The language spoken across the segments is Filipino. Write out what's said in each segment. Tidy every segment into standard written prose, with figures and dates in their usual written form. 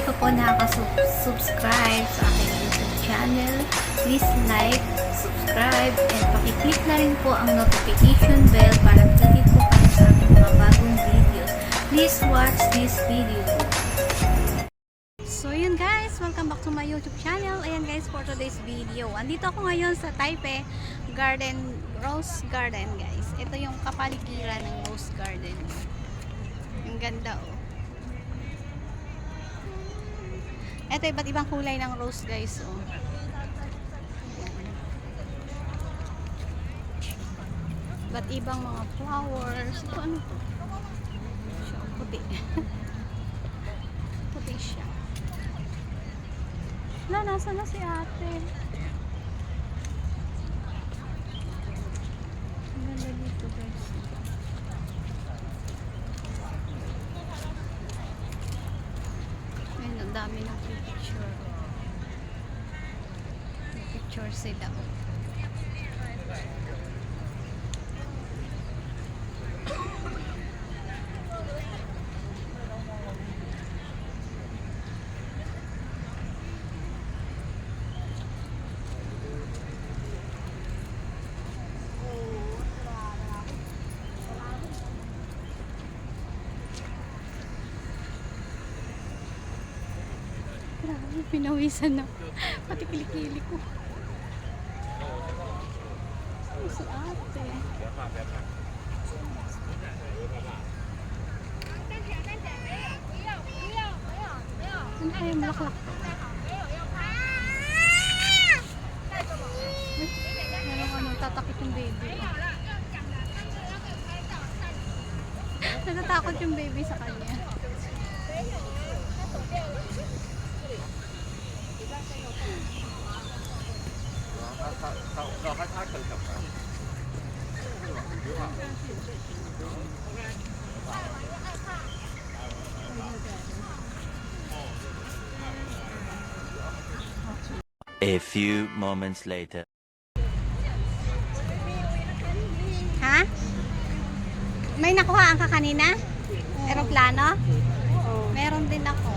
pa po nakaka-subscribe sa aking YouTube channel, please like, subscribe, and pakiclick na rin po ang notification bell para updated po kayo sa aking mga bagong videos. Please watch this video. So yun guys, welcome back to my YouTube channel. Ayan guys, for today's video, andito ako ngayon sa Taipei Rose Garden guys. Ito yung kapaligiran ng Rose Garden. Ang ganda oh. Ito iba't ibang kulay ng rose guys oh. Iba't ibang mga flowers. Ito ano to? Siya, puti. Puti siya. Nasaan na si ate? Ang ganda dito guys. Ayun, ang dami ng picture. May picture sila. Grabe, pinawisan na. Pati kilikili ko. Ay, si ate. Ano kaya malaklak? Meron ano, tatakot yung baby. Natatakot yung baby sa kanya. A few moments later. Ha? May nakuhaan ka kanina? Aeroplano? Meron din ako.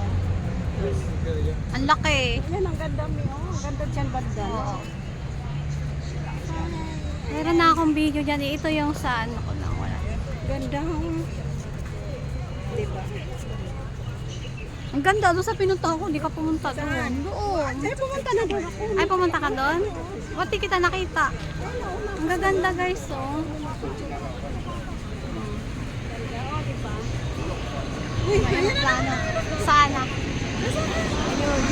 Ang laki. Yan, ang ganda mo. Ang ganda dyan banda. Oo. Meron na akong video dyan. Ito yung sa ano ko lang. Wala. Ganda. Diba? Ang ganda. Doon sa pinunta ko. Hindi ka pumunta doon. Doon. Ay, pumunta na doon ako. Ay, pumunta ka doon? Pati kita nakita. Ang gaganda guys. Oh. May aeroplano. Sana. Ayun.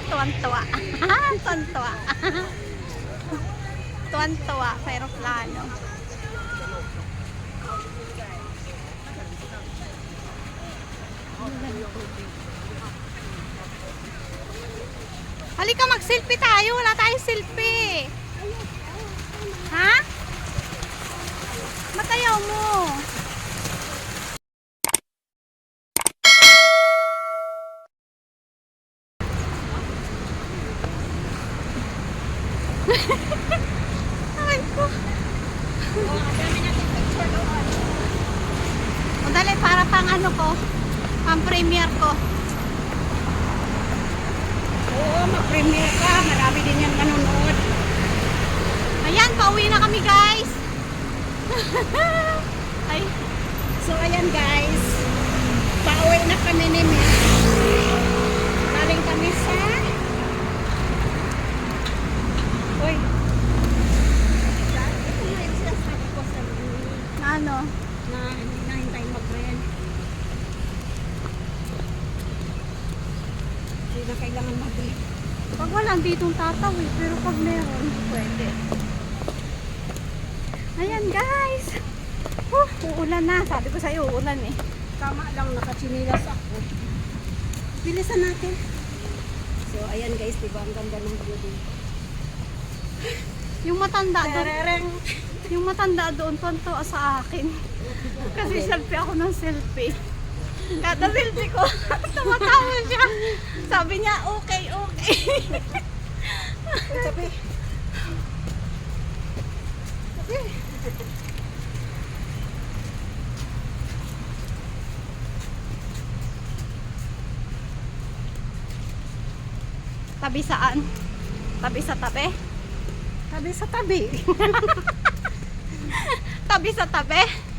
Tuwan-tuwa. Tuwan-tuwa. Tuwan-tuwa sa aeroplano. Halika mag-selfie tayo. Wala tayong selfie. Ha? Matayaw mo. Ay ko. O dali, para pang ano ko. Pang premiere ko. Oo, mag-premiere ka. Marami din yung nanonood. Ayan, pauwi na kami guys. Ay. So, ayan guys. Pauwi na kami ni Miss. Galing kami sa... Uy. Ito nga yung sinasabi ko sa Na ano? na hindi na hintay mag-rent. Hindi na kailangan mag-rent. Pag wala, ditong tatawid. Pero pag meron, pwede. Ayan guys. Uulan na. Sabi ko sa'yo, uulan eh. Tama lang, nakachinilas ako. Bilisan natin. So, ayan guys, diba? Ang ganda ng view dito. Yung matanda doon. Terereng. Yung matanda doon, tonto sa akin. Kasi selfie ako ng selfie. Kada selfie ko, tumatawa siya. Sabi niya, okay, okay. Sabi, Tabi saan? Tabi sa tabi? Tabi sa tabi. Tabi sa tabi?